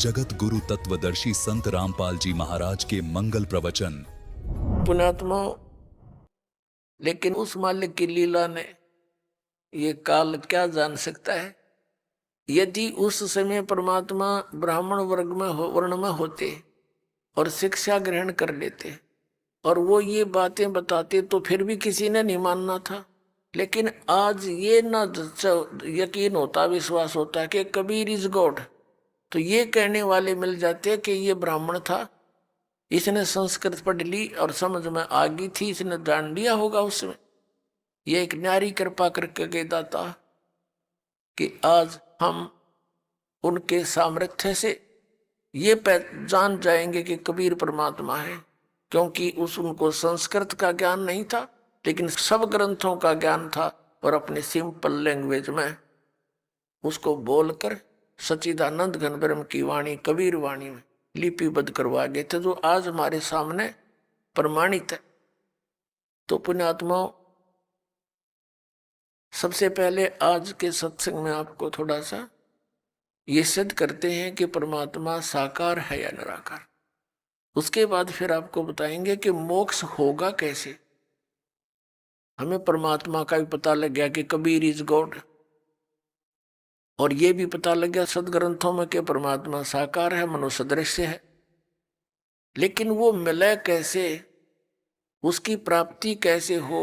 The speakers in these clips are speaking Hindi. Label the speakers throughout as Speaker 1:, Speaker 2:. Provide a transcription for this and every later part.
Speaker 1: जगत गुरु तत्वदर्शी संत रामपाल जी महाराज के मंगल प्रवचन।
Speaker 2: पुण्यात्मा, लेकिन उस मालिक की लीला ने ये काल क्या जान सकता है। यदि उस समय परमात्मा ब्राह्मण वर्ण में होते और शिक्षा ग्रहण कर लेते और वो ये बातें बताते तो फिर भी किसी ने नहीं मानना था। लेकिन आज ये ना यकीन होता, विश्वास होता कि कबीर इज गॉड, तो ये कहने वाले मिल जाते कि ये ब्राह्मण था, इसने संस्कृत पढ़ ली और समझ में आ गई थी, इसने जान लिया होगा उसमें। ये एक न्यारी कृपा करके कह दाता कि आज हम उनके सामर्थ्य से ये जान जाएंगे कि कबीर परमात्मा है, क्योंकि उनको संस्कृत का ज्ञान नहीं था, लेकिन सब ग्रंथों का ज्ञान था और अपने सिंपल लैंग्वेज में उसको बोलकर सच्चिदानंद घन ब्रह्म की वाणी कबीर वाणी में लिपिबद्ध करवा गए थे, जो आज हमारे सामने प्रमाणित है। तो पुण्यात्माओं, सबसे पहले आज के सत्संग में आपको थोड़ा सा ये सिद्ध करते हैं कि परमात्मा साकार है या निराकार। उसके बाद फिर आपको बताएंगे कि मोक्ष होगा कैसे। हमें परमात्मा का भी पता लग गया कि कबीर इज गॉड, और ये भी पता लग गया सदग्रंथों में कि परमात्मा साकार है, मनुष्य दृश्य है। लेकिन वो मिले कैसे, उसकी प्राप्ति कैसे हो,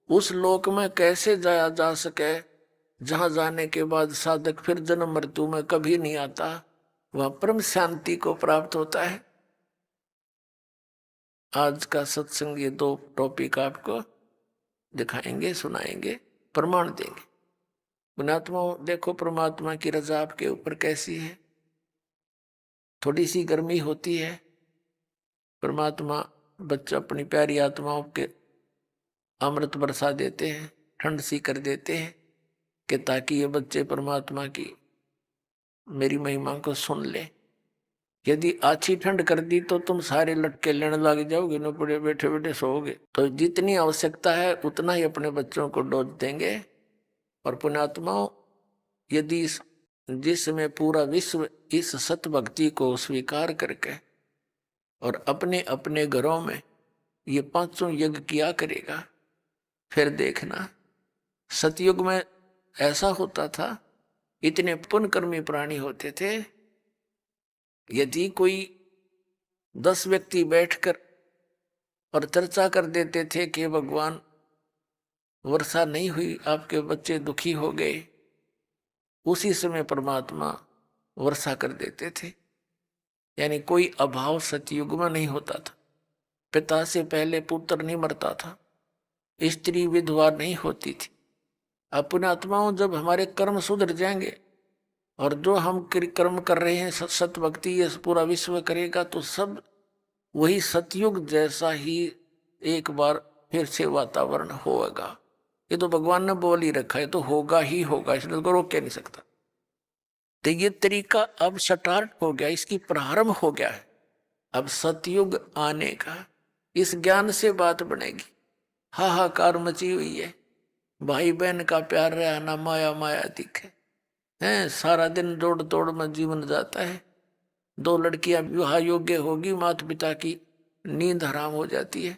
Speaker 2: उस लोक में कैसे जाया जा सके जहां जाने के बाद साधक फिर जन्म मृत्यु में कभी नहीं आता, वह परम शांति को प्राप्त होता है। आज का सत्संग ये दो टॉपिक आपको दिखाएंगे, सुनाएंगे, प्रमाण देंगे। पुण्यात्मा, देखो परमात्मा की रजा आपके ऊपर कैसी है। थोड़ी सी गर्मी होती है, परमात्मा बच्चा अपनी प्यारी आत्माओं के अमृत बरसा देते हैं, ठंड सी कर देते हैं कि ताकि ये बच्चे परमात्मा की मेरी महिमा को सुन ले। यदि अच्छी ठंड कर दी तो तुम सारे लटके लेने लग जाओगे, न पड़े बैठे बैठे सोओगे। तो जितनी आवश्यकता है उतना ही अपने बच्चों को डोज देंगे। और पुण्यात्माओं, यदि जिसमें पूरा विश्व इस सत भक्ति को स्वीकार करके और अपने अपने घरों में ये पांचों यज्ञ किया करेगा, फिर देखना सतयुग में ऐसा होता था, इतने पुण्यकर्मी प्राणी होते थे। यदि कोई 10 व्यक्ति बैठकर और चर्चा कर देते थे कि भगवान वर्षा नहीं हुई, आपके बच्चे दुखी हो गए, उसी समय परमात्मा वर्षा कर देते थे। यानी कोई अभाव सतयुग में नहीं होता था। पिता से पहले पुत्र नहीं मरता था, स्त्री विधवा नहीं होती थी। अब पुण्यात्माओं, जब हमारे कर्म सुधर जाएंगे और जो हम कर्म कर रहे हैं सत भक्ति ये पूरा विश्व करेगा, तो सब वही सतयुग जैसा ही एक बार फिर से वातावरण होगा। ये तो भगवान ने बोल ही रखा है, तो होगा ही होगा, इसलिए तो रोक के नहीं सकता। तो ये तरीका अब स्टार्ट हो गया, इसकी प्रारंभ हो गया है अब सतयुग आने का। इस ज्ञान से बात बनेगी। हाहाकार मची हुई है, भाई बहन का प्यार रहा ना माया माया दिखे हैं, सारा दिन दौड़ दौड़ में जीवन जाता है। 2 लड़कियां विवाह योग्य होगी, माता पिता की नींद हराम हो जाती है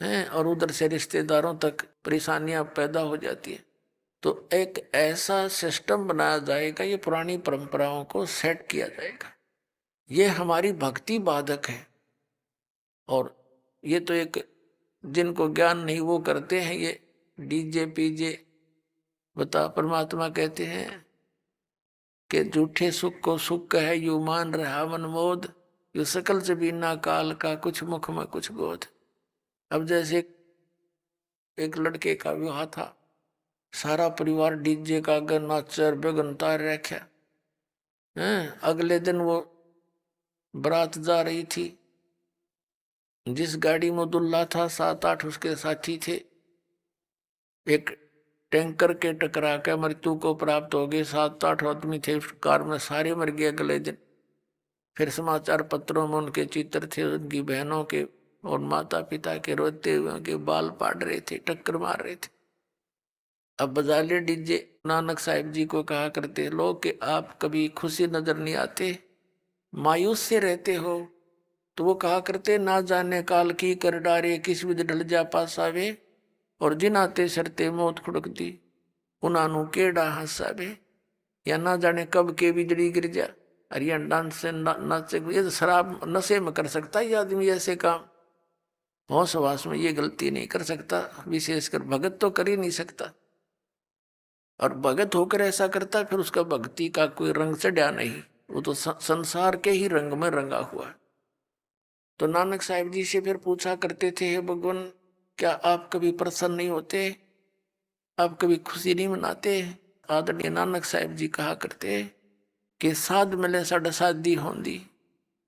Speaker 2: हैं, और उधर से रिश्तेदारों तक परेशानियां पैदा हो जाती है। तो एक ऐसा सिस्टम बनाया जाएगा, ये पुरानी परंपराओं को सेट किया जाएगा। ये हमारी भक्ति बाधक है। और ये तो एक जिनको ज्ञान नहीं वो करते हैं ये डीजे पीजे। बता, परमात्मा कहते हैं कि झूठे सुख को सुख कहे यू मान रहा मन मोद, यू सकल से बिना काल का कुछ मुख में कुछ गोद। अब जैसे एक लड़के का विवाह था, सारा परिवार डीजे का अगर नाचर बेगनतार रखा है। अगले दिन वो बारात जा रही थी, जिस गाड़ी में दुल्हा था 7-8 उसके साथी थे। एक टैंकर के टकरा के मृत्यु को प्राप्त हो गए। 7-8 आदमी थे उस कार में, सारे मर गए अगले दिन। फिर समाचार पत्रों में उनके चित्र थे, उनकी बहनों के और माता पिता के रोते हुए के बाल पाड़ रहे थे, टक्कर मार रहे थे। अब बजा ले डीजे। नानक साहिब जी को कहा करते लोग कि आप कभी खुशी नजर नहीं आते, मायूस से रहते हो तो वो कहा करते, ना जाने काल की कर डारे, किस विध ढल जा पासावे, और जिन आते सरते मौत खुड़कती, उनानु केड़ा हंसावे। या ना जाने कब के बिजली गिर जा, अरे डांस से नाचे, ये तो शराब नशे में कर सकता है ये आदमी ऐसे काम, होश हवास में ये गलती नहीं कर सकता, विशेषकर भगत तो कर ही नहीं सकता। और भगत होकर ऐसा करता फिर उसका भक्ति का कोई रंग चढ़ा नहीं, वो तो संसार के ही रंग में रंगा हुआ है। तो नानक साहिब जी से फिर पूछा करते थे, हे भगवान, क्या आप कभी प्रसन्न नहीं होते, आप कभी खुशी नहीं मनाते? आदरणीय नानक साहिब जी कहा करते कि साध मिले साढ़े शादी होंदी,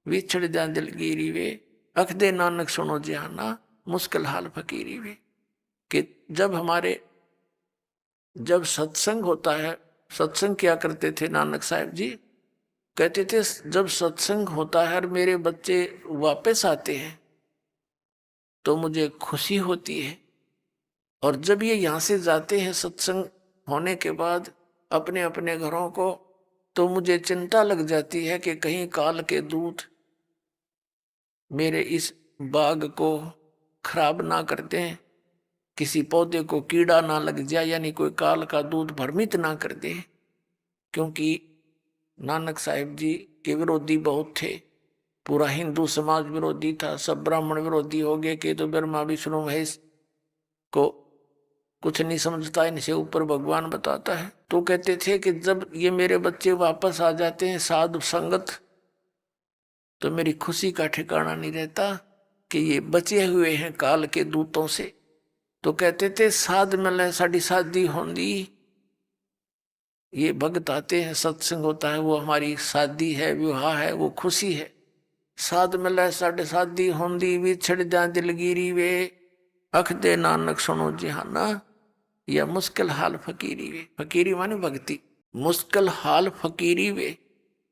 Speaker 2: विछड़ जा दिलगिरी वे, अख दे नानक सुनो जहाना, मुश्किल हाल फकीरी वे। कि जब सत्संग होता है, सत्संग क्या करते थे नानक साहिब जी, कहते थे जब सत्संग होता है और मेरे बच्चे वापस आते हैं तो मुझे खुशी होती है, और जब ये यहाँ से जाते हैं सत्संग होने के बाद अपने अपने घरों को, तो मुझे चिंता लग जाती है कि कहीं काल के दूत मेरे इस बाग को खराब ना कर दें, किसी पौधे को कीड़ा ना लग जाए, यानी कोई काल का दूत भ्रमित ना कर दे। क्योंकि नानक साहिब जी के विरोधी बहुत थे, पूरा हिंदू समाज विरोधी था, सब ब्राह्मण विरोधी हो गए कि तो ब्रह्मा विष्णु महेश को कुछ नहीं समझता, इनसे ऊपर भगवान बताता है। तो कहते थे कि जब ये मेरे बच्चे वापस आ जाते हैं साधु संगत, तो मेरी खुशी का ठिकाना नहीं रहता कि ये बचे हुए हैं काल के दूतों से। तो कहते थे साध मिले साड़ी शादी होंदी, ये भक्त आते हैं, सत्संग होता है, वो हमारी शादी है, विवाह है, वो खुशी है। साध मिले साढ़े शादी होंदी, विछड़ जा दिलगिरी वे, अख दे नानक सुनो जिहाना, या मुश्किल हाल फकीरी वे। फकीरी माने भक्ति, मुश्किल हाल फकीरी वे,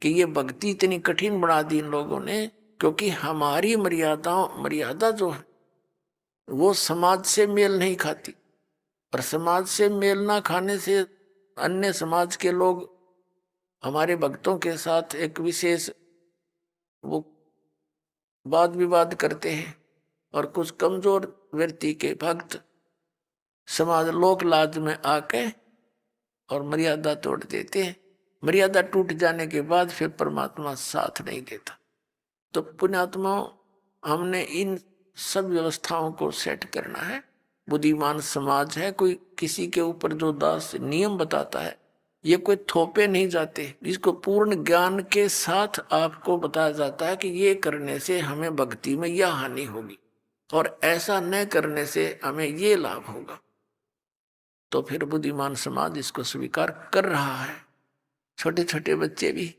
Speaker 2: कि ये भक्ति इतनी कठिन बना दी इन लोगों ने, क्योंकि हमारी मर्यादा जो है वो समाज से मेल नहीं खाती, और समाज से मेल ना खाने से अन्य समाज के लोग हमारे भक्तों के साथ एक विशेष वो वाद विवाद करते हैं, और कुछ कमजोर व्यक्ति के भक्त समाज लोक लाज में आके और मर्यादा तोड़ देते हैं। मर्यादा टूट जाने के बाद फिर परमात्मा साथ नहीं देता। तो पुण्यात्मा, हमने इन सब व्यवस्थाओं को सेट करना है। बुद्धिमान समाज है, कोई किसी के ऊपर जो दास नियम बताता है, ये कोई थोपे नहीं जाते, इसको पूर्ण ज्ञान के साथ आपको बताया जाता है कि ये करने से हमें भक्ति में यह हानि होगी और ऐसा न करने से हमें ये लाभ होगा। तो फिर बुद्धिमान समाज इसको स्वीकार कर रहा है। छोटे छोटे बच्चे भी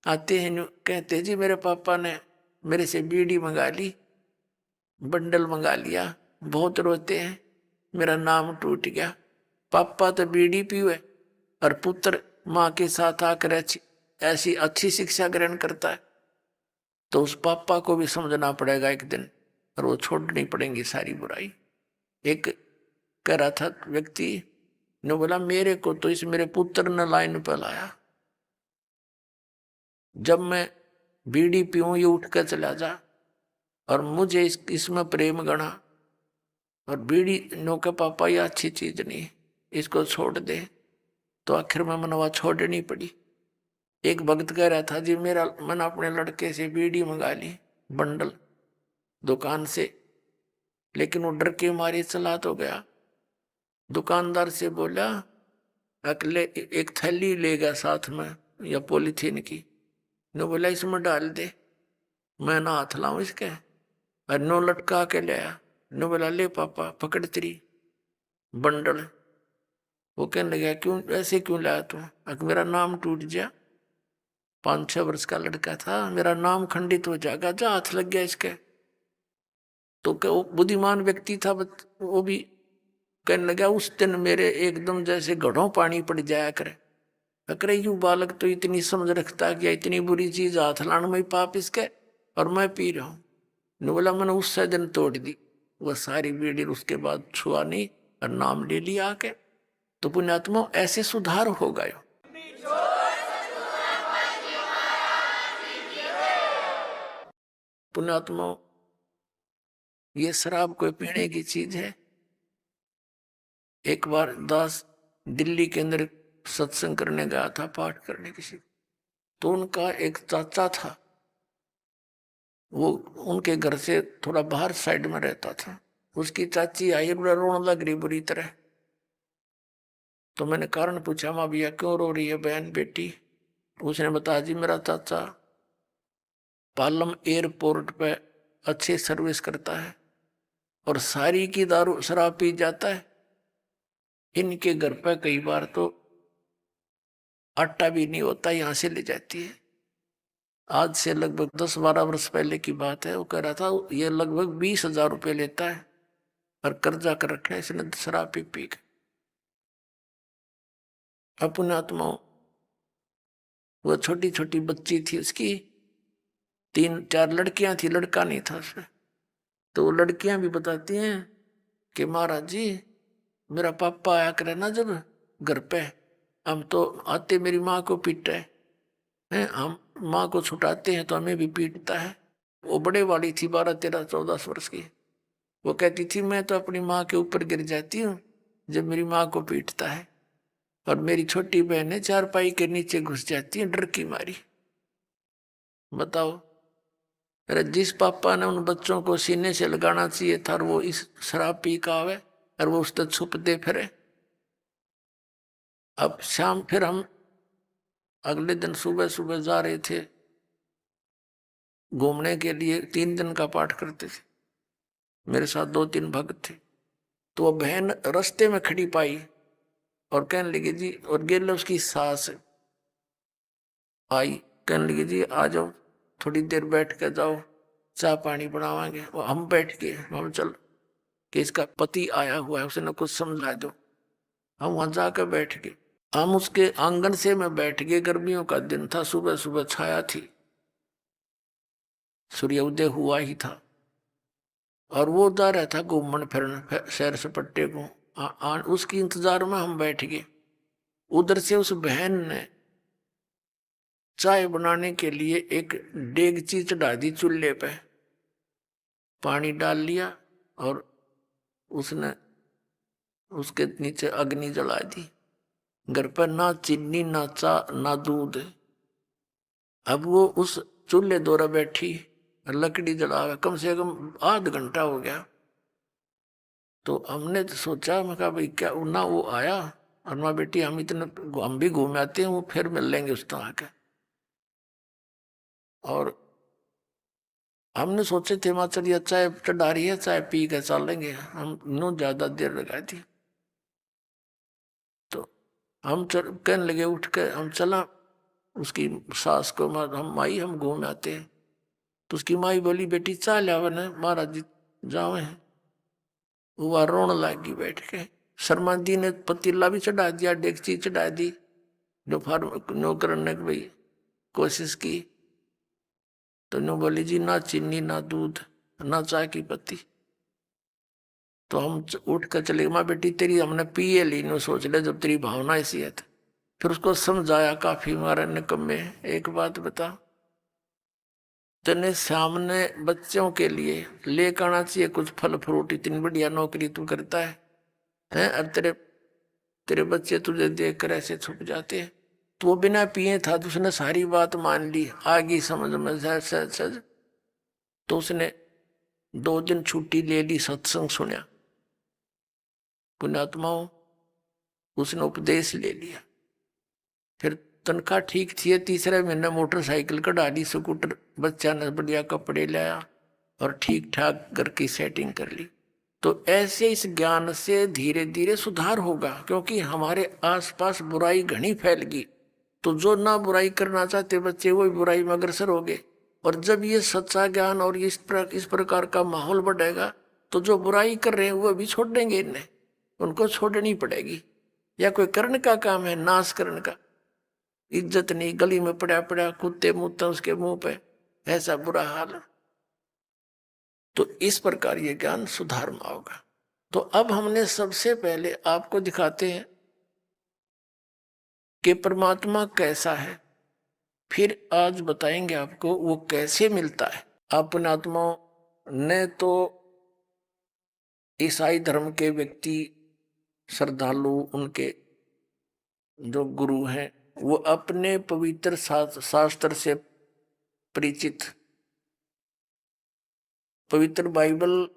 Speaker 2: आते हैं, कहते जी मेरे पापा ने मेरे से बीड़ी मंगा ली, बंडल मंगा लिया, बहुत रोते हैं, मेरा नाम टूट गया। पापा तो बीड़ी पीवे और पुत्र माँ के साथ आकर ऐसी अच्छी शिक्षा ग्रहण करता है, तो उस पापा को भी समझना पड़ेगा एक दिन, और वो छोड़नी पड़ेगी सारी बुराई। एक कह रहा था व्यक्ति ने बोला, मेरे को तो इस मेरे पुत्र ने लाइन पर लाया, जब मैं बीड़ी पीऊं ये उठ कर चला जा, और मुझे इसमें प्रेम गणा, और बीड़ी नो के पापा ये अच्छी चीज नहीं, इसको छोड़ दे। तो आखिर में मनवा छोड़नी पड़ी। एक भक्त कह रहा था, जी मेरा मन अपने लड़के से बीड़ी मंगा ली बंडल दुकान से, लेकिन वो डर के मारे चला तो गया। दुकानदार से बोला, अगले एक थैली लेगा साथ में या पॉलीथीन की, नो बोला इसमें डाल दे, मैं ना हाथ लाऊं इसके, और नो लटका के ले आया। नो बोला ले पापा पकड़ तेरी बंडल। वो कहने लगा, क्यों ऐसे क्यों लाया तू? अगर मेरा नाम टूट जा, 5-6 वर्ष का लड़का था, मेरा नाम खंडित हो जाएगा, जा हाथ लग गया इसके। तो क्या वो बुद्धिमान व्यक्ति था, वो भी कहने लगा, उस दिन मेरे एकदम जैसे घड़ों पानी पड़ जाया करे। अरे यूं बालक तो इतनी समझ रखता कि इतनी बुरी चीज हाथ लाने में पाप इसके, और मैं पी रहा हूँ। ने बोला मैंने उससे दिन तोड़ दी, वह सारी बीड़ी उसके बाद छुआ नहीं और नाम ले लिया आके। तो पुण्यात्मा ऐसे सुधार हो गए। पुण्यात्माओं, ये शराब कोई पीने की चीज है? एक बार दास दिल्ली के अंदर सत्संग करने गया था, पाठ करने किसी, तो उनका एक चाचा था, वो उनके घर से थोड़ा बाहर साइड में रहता था। उसकी चाची आई, रोने लग रही बुरी तरह। तो मैंने कारण पूछा, माँ भैया क्यों रो रही है बहन बेटी? उसने बताया, जी मेरा चाचा पालम एयरपोर्ट पे अच्छे सर्विस करता है और सारी की दारू शराब पी जाता है। इनके घर पे कई बार तो आटा भी नहीं होता, यहां से ले जाती है। आज से लगभग 10-12 वर्ष पहले की बात है। वो कह रहा था ये लगभग 20,000 रुपये लेता है और कर्जा कर रखा है इसने शराब पी पी के। अपने आत्माओं, वो छोटी छोटी बच्ची थी उसकी, 3-4 लड़कियां थी, लड़का नहीं था उसमें। तो वो लड़कियां भी बताती हैं कि महाराज जी मेरा पापा आया करे ना जब घर पे, हम तो आते मेरी माँ को पीटते हैं, हम माँ को छुटाते हैं तो हमें भी पीटता है। वो बड़े वाली थी, 12-13-14 वर्ष की। वो कहती थी मैं तो अपनी माँ के ऊपर गिर जाती हूँ जब मेरी माँ को पीटता है, और मेरी छोटी बहन है चारपाई के नीचे घुस जाती है डर की मारी। बताओ, अरे जिस पापा ने उन बच्चों को सीने से लगाना चाहिए था और वो इस शराब पी का आवे और वो उस तक छुपते फिरे। अब शाम फिर हम अगले दिन सुबह सुबह जा रहे थे घूमने के लिए, 3 दिन का पाठ करते थे, मेरे साथ 2-3 भक्त थे। तो वो बहन रास्ते में खड़ी पाई और कहने लगी जी, और गेल उसकी सास आई, कहने लगी जी आ जाओ थोड़ी देर बैठ के जाओ, चाय पानी बनावांगे। वो हम बैठ गए, हम चल कि इसका पति आया हुआ है उसने कुछ समझा दो। हम वहां जाकर बैठ गए। हम उसके आंगन से मैं बैठ गए, गर्मियों का दिन था, सुबह सुबह छाया थी, सूर्योदय हुआ ही था। और वो जा रहा था घूमन फिरन सैर सपट्टे को, उसकी इंतजार में हम बैठ गए। उधर से उस बहन ने चाय बनाने के लिए एक डेगची चढ़ा दी चूल्हे पे, पानी डाल लिया और उसने उसके नीचे अग्नि जला दी। घर पर ना चीनी ना चा ना दूध। अब वो उस चूल्हे दौरा बैठी, लकड़ी जला, कम से कम आध घंटा हो गया। तो हमने तो सोचा, मैं कहा भाई क्या ना वो आया, और माँ बेटी हम इतने हम भी घूम आते हैं, वो फिर मिल लेंगे उस तरह के। और हमने सोचे थे माँ चलिए चाय चढ़ा रही है, चाय पी के चलेंगे, हम नो ज्यादा देर लगा दी। तो हम कहने लगे, उठ के हम चला, उसकी सास को हम माई हम घूम आते हैं। तो उसकी माई बोली बेटी चाय लावन है महाराज जी जावे हैं। वो रोने लगी बैठ के। शर्मा जी ने पतीला भी चढ़ा दिया, डेगची चढ़ा दी, जो नो करने की भाई कोशिश की। तो नो बोली जी ना चीनी ना दूध ना चाय की पत्ती। तो हम उठ कर चले, माँ बेटी तेरी हमने पिए ली, नो सोच ले जब तेरी भावना ऐसी है। फिर उसको समझाया काफी, मारे निकम्मे एक बात बता, तेने सामने बच्चों के लिए लेकर आना चाहिए कुछ फल फ्रूट, इतनी बढ़िया नौकरी तू करता है और तेरे तेरे बच्चे तुझे देख कर ऐसे छुप जाते हैं। तो वो बिना पिए था तो उसने सारी बात मान ली, आगे समझ में सज। तो उसने 2 दिन छुट्टी ले ली, सत्संग सुना, पुण्यात्माओं उसने उपदेश ले लिया। फिर तनख्वाह ठीक थी, 3रे महीने मोटरसाइकिल कढ़ा ली, स्कूटर, बच्चा ने बढ़िया कपड़े लाया और ठीक ठाक घर की सेटिंग कर ली। तो ऐसे इस ज्ञान से धीरे धीरे सुधार होगा, क्योंकि हमारे आसपास बुराई घनी फैल गई। तो जो ना बुराई करना चाहते बच्चे वो बुराई में अग्रसर हो गए। और जब ये सच्चा ज्ञान और इस प्रकार का माहौल बढ़ेगा तो जो बुराई कर रहे हैं वो भी छोड़ देंगे, इन्हें उनको छोड़नी पड़ेगी। या कोई कर्ण का काम है, नाश करण का, इज्जत नहीं, गली में पड़ा पड़ा कुत्ते मुत्ते उसके मुंह पे, ऐसा बुरा हाल। तो इस प्रकार ये ज्ञान सुधार में होगा। तो अब हमने सबसे पहले आपको दिखाते हैं कि परमात्मा कैसा है, फिर आज बताएंगे आपको वो कैसे मिलता है। अपने आत्माओं ने तो ईसाई धर्म के व्यक्ति, श्रद्धालु, उनके जो गुरु हैं, वो अपने पवित्र शास्त्र से परिचित, पवित्र बाइबल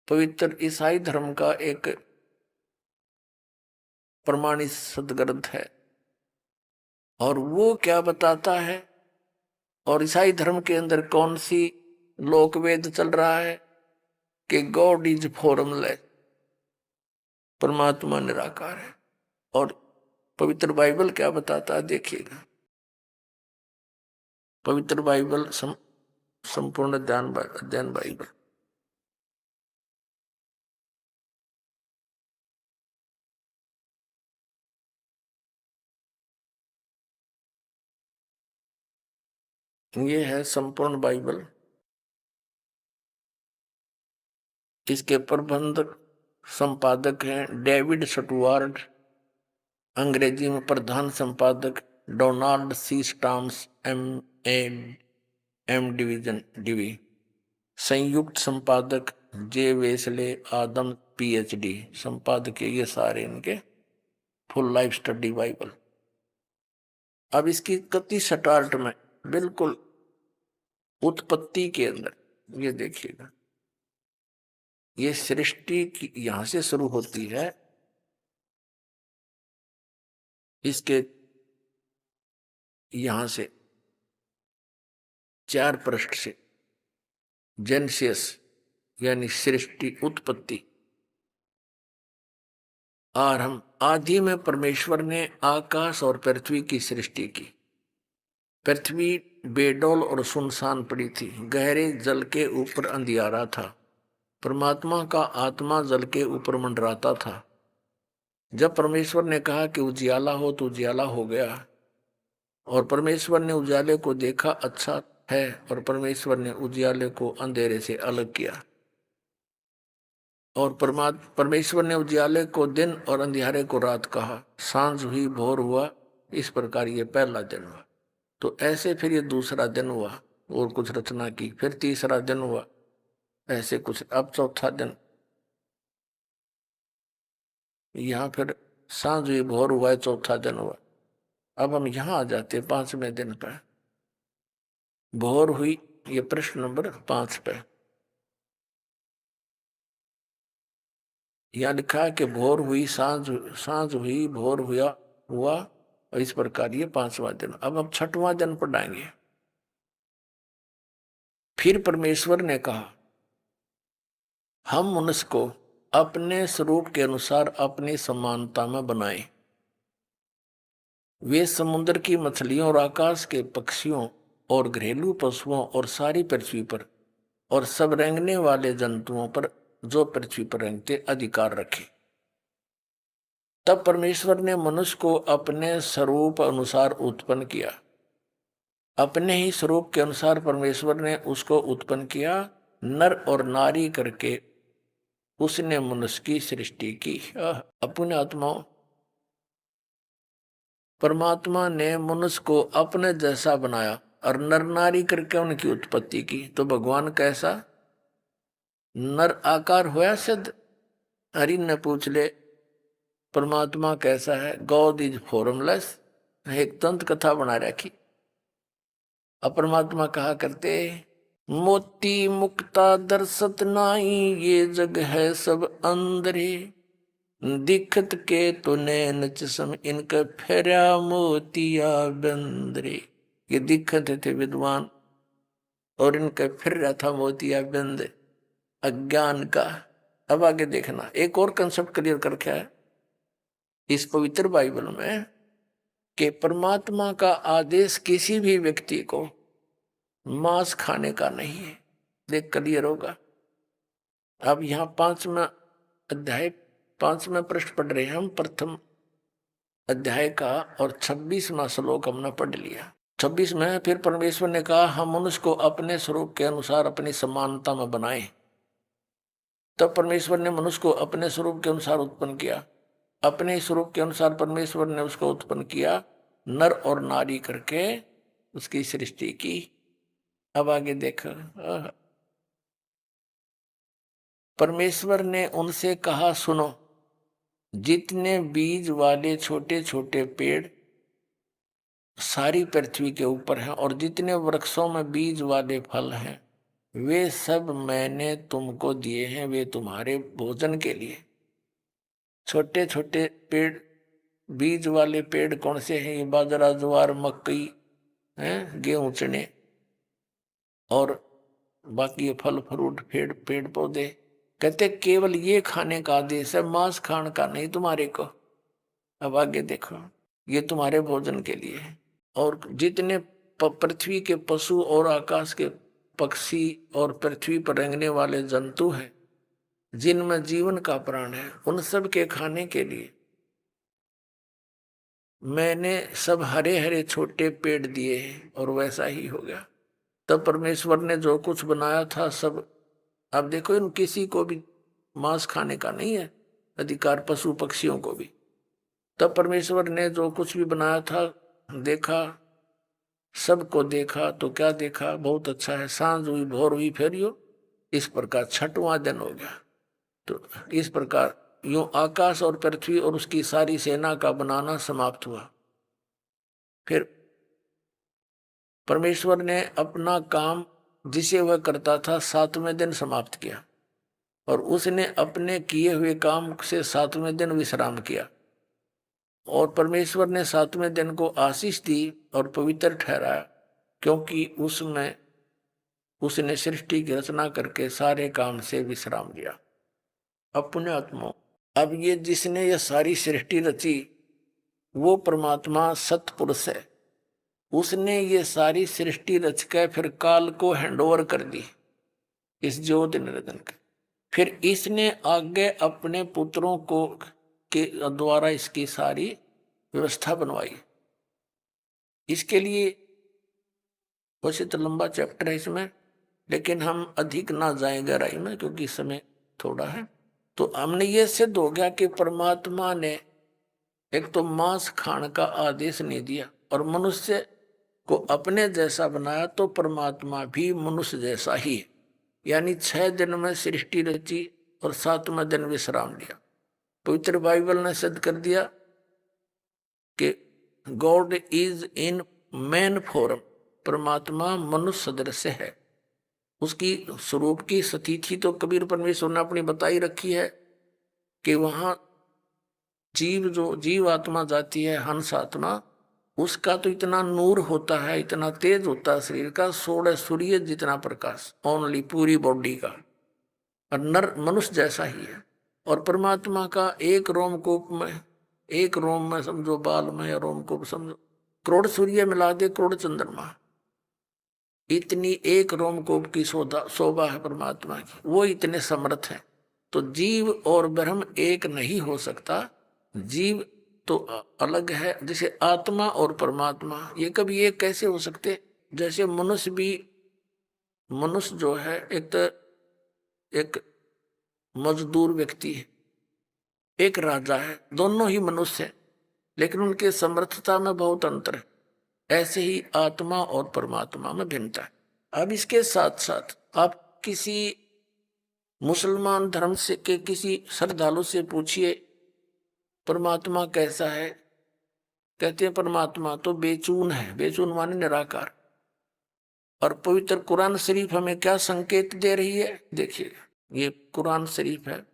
Speaker 2: पवित्र ईसाई धर्म का एक प्रमाणित सदग्रंथ है। और वो क्या बताता है, और ईसाई धर्म के अंदर कौन सी लोक वेद चल रहा है कि गॉड इज फॉर्मलेस, परमात्मा निराकार है। और पवित्र बाइबल क्या बताता है देखिएगा। पवित्र बाइबल संपूर्ण अध्ययन बाइबल, ये है संपूर्ण बाइबल। इसके प्रबंधक संपादक हैं डेविड स्टुअर्ट, अंग्रेजी में प्रधान संपादक Donald C Stamps M division DV, संयुक्त संपादक जे वेस्ले आदम पीएचडी, संपादक ये सारे इनके। Full life study Bible. अब इसकी कति स्टार्ट में बिल्कुल उत्पत्ति के अंदर ये देखिएगा, ये सृष्टि की यहां से शुरू होती है। इसके यहां से 4 पृष्ठ से जेनेसिस यानी सृष्टि उत्पत्ति आरंभ। आदि में परमेश्वर ने आकाश और पृथ्वी की सृष्टि की। पृथ्वी बेडौल और सुनसान पड़ी थी, गहरे जल के ऊपर अंधियारा था। परमात्मा का आत्मा जल के ऊपर मंडराता था। जब परमेश्वर ने कहा कि उजियाला हो तो उजियाला हो गया, और परमेश्वर ने उजाले को देखा अच्छा है, और परमेश्वर ने उजियाले को अंधेरे से अलग किया। और परमेश्वर ने उजियाले को दिन और अंधियारे को रात कहा। सांझ हुई, भोर हुआ, इस प्रकार ये पहला दिन हुआ। तो ऐसे फिर ये दूसरा दिन हुआ और कुछ रचना की, फिर तीसरा दिन हुआ, ऐसे कुछ। अब चौथा दिन, यहाँ फिर सांझ हुई, भोर हुआ, चौथा दिन हुआ। अब हम यहाँ आ जाते 5वें दिन पर। भोर हुई, ये प्रश्न नंबर 5 पे यहाँ लिखा है कि भोर हुई, सांझ हुई, भोर हुआ, और इस प्रकार ये 5वां दिन। अब हम 6वां दिन पढ़ाएंगे। फिर परमेश्वर ने कहा, हम मनुष्य को अपने स्वरूप के अनुसार अपनी समानता में बनाए। वे समुद्र की मछलियों और आकाश के पक्षियों और घरेलू पशुओं और सारी पृथ्वी पर और सब रेंगने वाले जंतुओं पर जो पृथ्वी पर रेंगते अधिकार रखे। तब परमेश्वर ने मनुष्य को अपने स्वरूप अनुसार उत्पन्न किया। अपने ही स्वरूप के अनुसार परमेश्वर ने उसको उत्पन्न किया, नर और नारी करके उसने मनुष्य की सृष्टि की। अपने आत्माओं, परमात्मा ने मनुष्य को अपने जैसा बनाया और नर नारी करके उनकी उत्पत्ति की। तो भगवान कैसा नर आकार होया सिद्ध? हरि ने पूछ ले परमात्मा कैसा है? God is formless. एक तंत्र कथा बना रखी। अब परमात्मा कहा करते, मोती मुक्ता दर्शत नाई, ये जग है सब अंदरे, दिखत के तो नैन चश्म, इनका फेरा मोतिया बंदरे। ये दिखत थे विद्वान और इनका फिर रहा था मोतिया बिंद अज्ञान का। अब आगे देखना, एक और कंसेप्ट क्लियर करके है इस पवित्र बाइबल में कि परमात्मा का आदेश किसी भी व्यक्ति को मांस खाने का नहीं है। देख क्लियर होगा। अब यहाँ 5वां अध्याय 5वां पृष्ठ पढ़ रहे हैं हम, प्रथम अध्याय का, और 26वां श्लोक हमने पढ़ लिया। 26 में फिर परमेश्वर ने कहा, हम मनुष्य को अपने स्वरूप के अनुसार अपनी समानता में बनाए। तब परमेश्वर ने मनुष्य को अपने स्वरूप के अनुसार उत्पन्न किया। अपने स्वरूप के अनुसार परमेश्वर ने उसको उत्पन्न किया, नर और नारी करके उसकी सृष्टि की। अब आगे देखो। परमेश्वर ने उनसे कहा, सुनो, जितने बीज वाले छोटे छोटे पेड़ सारी पृथ्वी के ऊपर हैं और जितने वृक्षों में बीज वाले फल हैं, वे सब मैंने तुमको दिए हैं, वे तुम्हारे भोजन के लिए। छोटे छोटे पेड़, बीज वाले पेड़ कौन से हैं? ये बाजरा, ज्वार, मकई हैं, गेहूं, चने, और बाकी ये फल फ्रूट, पेड़ पौधे। कहते केवल ये खाने का आदेश है, मांस खाने का नहीं तुम्हारे को। अब आगे देखो, ये तुम्हारे भोजन के लिए है। और जितने पृथ्वी के पशु और आकाश के पक्षी और पृथ्वी पर रेंगने वाले जंतु हैं, जिनमें जीवन का प्राण है, उन सब के खाने के लिए मैंने सब हरे हरे छोटे पेड़ दिए हैं। और वैसा ही हो गया। तब परमेश्वर ने जो कुछ बनाया था सब, अब देखो, इन किसी को भी मांस खाने का नहीं है अधिकार, पशु पक्षियों को भी। तब परमेश्वर ने जो कुछ भी बनाया था देखा, सबको देखा तो क्या देखा? बहुत अच्छा है। सांझ हुई, भोर हुई, फिर यो इस प्रकार 6वां दिन हो गया। तो इस प्रकार यूं आकाश और पृथ्वी और उसकी सारी सेना का बनाना समाप्त हुआ। फिर परमेश्वर ने अपना काम जिसे वह करता था 7वें दिन समाप्त किया, और उसने अपने किए हुए काम से 7वें दिन विश्राम किया। और परमेश्वर ने 7वें दिन को आशीष दी और पवित्र ठहराया, क्योंकि उसमें उसने सृष्टि की रचना करके सारे काम से विश्राम लिया। अपने आत्मा, अब ये जिसने ये सारी सृष्टि रची वो परमात्मा सतपुरुष है। उसने ये सारी सृष्टि रच कर फिर काल को हैंडओवर कर दी इस ज्योति निरंजन के। फिर इसने आगे अपने पुत्रों को के द्वारा इसकी सारी व्यवस्था बनवाई। इसके लिए वैसे तो लंबा चैप्टर है इसमें, लेकिन हम अधिक ना जाएं गहराई में क्योंकि समय थोड़ा है। तो हमने ये सिद्ध हो गया कि परमात्मा ने एक तो मांस खाने का आदेश नहीं दिया और मनुष्य को अपने जैसा बनाया, तो परमात्मा भी मनुष्य जैसा ही है। यानी 6 दिन में सृष्टि रची और 7वें दिन विश्राम लिया। पवित्र बाइबल ने सिद्ध कर दिया कि God is in man form, परमात्मा मनुष्य सदृश है। उसकी स्वरूप की स्थिति तो कबीर परमेश्वर ने अपनी बताई रखी है कि वहां जीव आत्मा जाती है, हंस आत्मा, उसका तो इतना नूर होता है, इतना तेज होता है शरीर का, 16 सूर्य जितना प्रकाश ओनली पूरी बॉडी का। और नर मनुष्य जैसा ही है। और परमात्मा का एक रोमकूप में, एक रोम में समझो, बाल में या रोमकूप समझो, करोड़ सूर्य मिला दे, करोड़ चंद्रमा, इतनी एक रोमकूप की शोभा है परमात्मा की। वो इतने समर्थ है। तो जीव और ब्रह्म एक नहीं हो सकता। जीव तो अलग है, जैसे आत्मा और परमात्मा ये कभी एक कैसे हो सकते? जैसे मनुष्य भी, मनुष्य जो है एक मजदूर व्यक्ति है, एक राजा है, दोनों ही मनुष्य है, लेकिन उनके समर्थता में बहुत अंतर है। ऐसे ही आत्मा और परमात्मा में भिन्नता है। अब इसके साथ साथ आप किसी मुसलमान धर्म से के किसी श्रद्धालु से पूछिए परमात्मा कैसा है, कहते हैं परमात्मा तो बेचून है। बेचून माने निराकार। और पवित्र कुरान शरीफ हमें क्या संकेत दे रही है? देखिए, ये कुरान शरीफ है,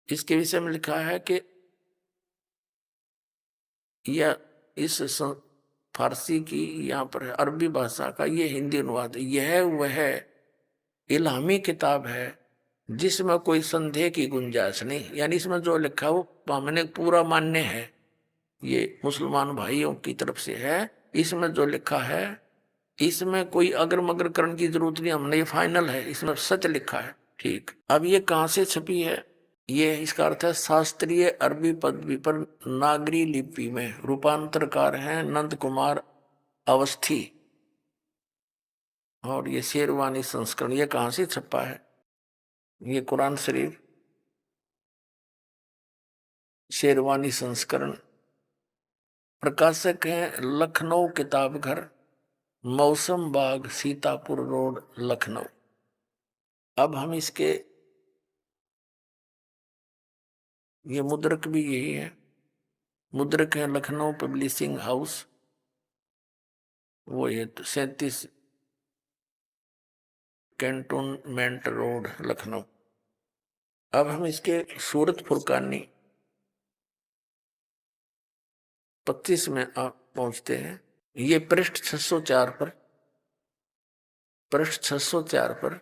Speaker 2: इसके विषय में लिखा है कि यह इस फारसी की, यहाँ पर है अरबी भाषा का, ये हिंदी अनुवाद। यह वह इल्हामी किताब है जिसमें कोई संदेह की गुंजाइश नहीं। यानी इसमें जो लिखा है वो हमने पूरा मान्य है, ये मुसलमान भाइयों की तरफ से है। इसमें जो लिखा है इसमें कोई अगर मगर करने की जरूरत नहीं, हमने ये फाइनल है, इसमें सच लिखा है। ठीक, अब ये कहाँ से छपी है? ये इसका अर्थ है शास्त्रीय अरबी पदवी पर नागरी लिपि में। रूपांतरकार हैं नंद कुमार अवस्थी। और ये शेरवानी संस्करण, ये कहाँ से छपा है? ये कुरान शरीफ शेरवानी संस्करण, प्रकाशक हैं लखनऊ किताब घर, मौसम बाग, सीतापुर रोड, लखनऊ। अब हम इसके, ये मुद्रक भी यही है, मुद्रक है लखनऊ पब्लिशिंग हाउस, वो ये 37 कैंटोनमेंट रोड, लखनऊ। अब हम इसके सूरत फुरकानी 25 में आप पहुंचते हैं। ये पृष्ठ 604 पर, पृष्ठ 604 पर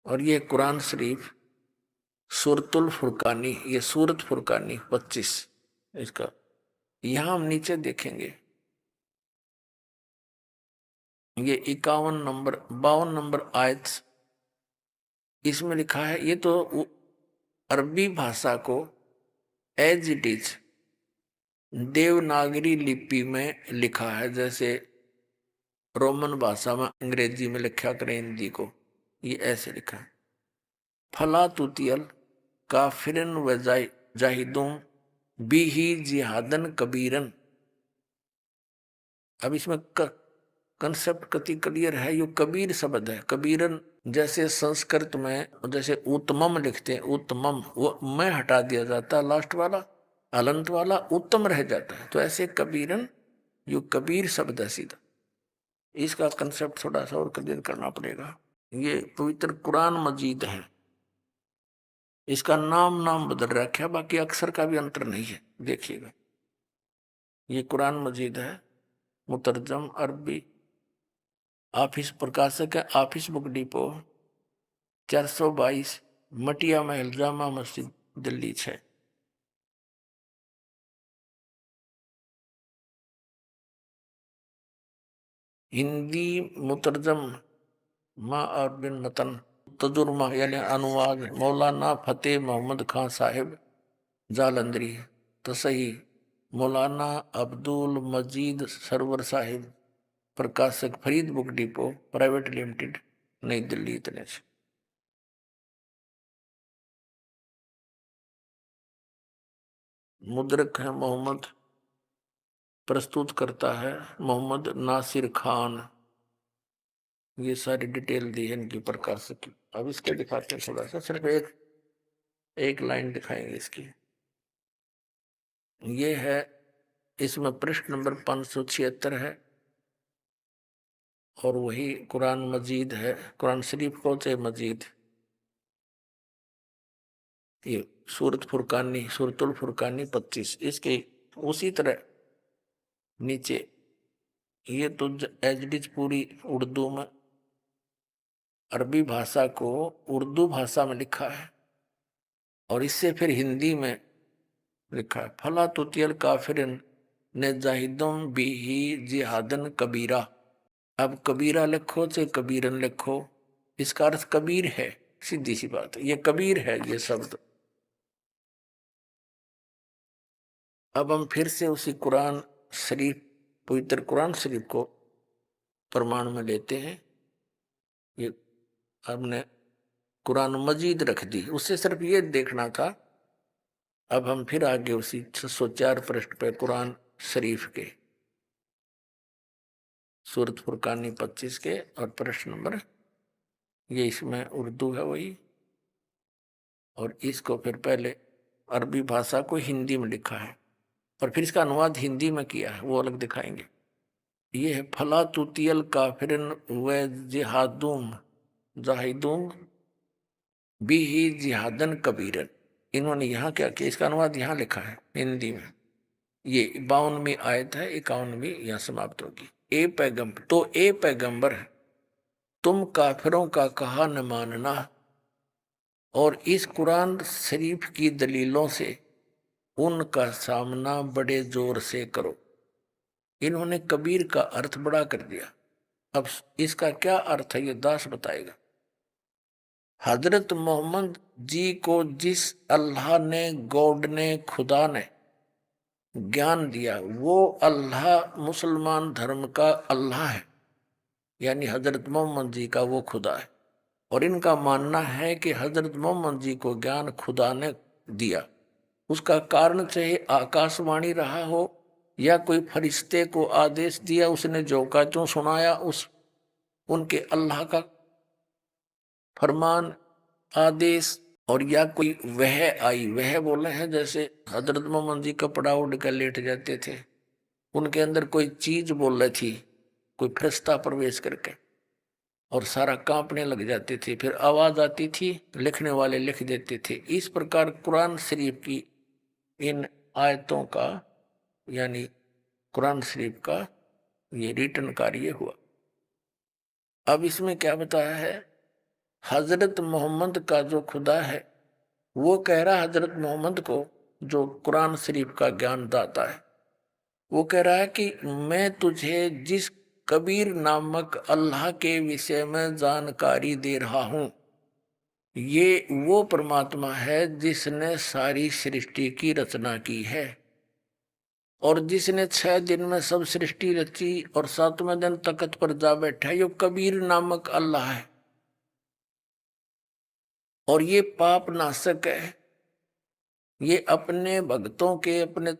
Speaker 2: और ये कुरान शरीफ सूरतुल फुरकानी, ये सूरत फुरकानी 25 इसका। यहां हम नीचे देखेंगे, ये 51 नंबर 52 नंबर आयत, इसमें लिखा है, ये तो अरबी भाषा को एज इट इज देवनागरी लिपि में लिखा है, जैसे रोमन भाषा में अंग्रेजी में लिखा करें हिंदी को, ये ऐसे लिखा है, फला तुतियल काफिरन व जाहिदों बी ही जिहादन कबीरन। अब इसमें कंसेप्ट कति क्लियर है, ये कबीर शब्द है। कबीरन जैसे संस्कृत में जैसे उत्तमम लिखते हैं, उत्तमम वो मैं हटा दिया जाता है, लास्ट वाला अलंत वाला उत्तम रह जाता है, तो ऐसे कबीरन यो कबीर शब्द है सीधा। इसका कंसेप्ट थोड़ा सा और क्लियर करना पड़ेगा। ये पवित्र कुरान मजीद है, इसका नाम बदल रखा है, बाकी अक्षर का भी अंतर नहीं है, देखिएगा। ये कुरान मजीद है, मुतरजम अरबी, ऑफिस प्रकाशक है ऑफिस बुक डिपो, 422 मटिया महल, जामा मस्जिद, दिल्ली 6। हिंदी मुतरजम माँ और बिन मतन, तजुर्मा यानी अनुवाद मौलाना फतेह मोहम्मद खान साहिब जालंधरी, तसही मौलाना अब्दुल मजीद सरवर साहिब, प्रकाशक Farid book depot private limited, नई दिल्ली, इतने से। मुद्रक है मोहम्मद, प्रस्तुत करता है मोहम्मद नासिर खान। ये सारी डिटेल दी है इनकी प्रकाशक की। अब इसके दिखाते हैं थोड़ा सा, सिर्फ एक लाइन दिखाएंगे इसकी। ये है, इसमें पृष्ठ नंबर 576 है और वही कुरान मजीद है, कुरान शरीफ को चाहे मजीद, ये सूरत फुरकानी सूरतुल फुरकानी 25, इसके उसी तरह नीचे ये तो एजडीज पूरी उर्दू में, अरबी भाषा को उर्दू भाषा में लिखा है और इससे फिर हिंदी में लिखा है, फला तुतियल काफिरन ने जाहिदों भी ही जिहादन कबीरा। अब कबीरा लिखो चाहे कबीरन लिखो, इसका अर्थ कबीर है, सीधी सी बात है, ये कबीर है ये शब्द। अब हम फिर से उसी कुरान शरीफ, पवित्र कुरान शरीफ को प्रमाण में लेते हैं। ये हमने कुरान मजीद रख दी, उससे सिर्फ ये देखना था। अब हम फिर आगे उसी 604 पृष्ठ पे कुरान शरीफ के सूरत फुरकानी 25 के और पृष्ठ नंबर, ये इसमें उर्दू है वही, और इसको फिर पहले अरबी भाषा को हिंदी में लिखा है और फिर इसका अनुवाद हिंदी में किया है, वो अलग दिखाएंगे। ये है फला तुतियल काफिरन व जिहादुम जाहिदुम बी ही जिहादन कबीरन। इन्होंने यहाँ क्या किया, इसका अनुवाद यहाँ लिखा है हिंदी में। ये 52वीं आयत है, 51वीं यहाँ समाप्त होगी। ए पैगंबर, तो ए पैगंबर तुम काफिरों का कहा न मानना और इस कुरान शरीफ की दलीलों से उनका सामना बड़े जोर से करो। इन्होंने कबीर का अर्थ बड़ा कर दिया। अब इसका क्या अर्थ है ये दास बताएगा। हजरत मोहम्मद जी को जिस अल्लाह ने, गॉड ने, खुदा ने ज्ञान दिया, वो अल्लाह मुसलमान धर्म का अल्लाह है, यानी हजरत मोहम्मद जी का वो खुदा है। और इनका मानना है कि हजरत मोहम्मद जी को ज्ञान खुदा ने दिया, उसका कारण चाहे आकाशवाणी रहा हो या कोई फरिश्ते को आदेश दिया, उसने जो का त्यों सुनाया, उस उनके अल्लाह का फरमान, आदेश, और या कोई वह आई, वह बोले हैं जैसे हजरत मोहम्मद जी कपड़ा उड़ कर लेट जाते थे, उनके अंदर कोई चीज बोल रही थी, कोई फरिश्ता प्रवेश करके, और सारा कांपने लग जाते थे, फिर आवाज आती थी, लिखने वाले लिख देते थे। इस प्रकार कुरान शरीफ की इन आयतों का, यानी कुरान शरीफ का ये रिटर्न कार्य हुआ। अब इसमें क्या बताया है, हजरत मोहम्मद का जो खुदा है वो कह रहा है हजरत मोहम्मद को, जो कुरान शरीफ का ज्ञान दाता है, वो कह रहा है कि मैं तुझे जिस कबीर नामक अल्लाह के विषय में जानकारी दे रहा हूं, ये वो परमात्मा है जिसने सारी सृष्टि की रचना की है, और जिसने 6 दिन में सब सृष्टि रची और 7वें दिन तख्त पर जा बैठा, ये कबीर नामक अल्लाह है, और ये पाप नाशक है। ये अपने भक्तों के, अपने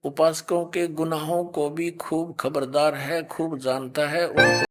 Speaker 2: उपासकों के गुनाहों को भी खूब खबरदार है, खूब जानता है, उनको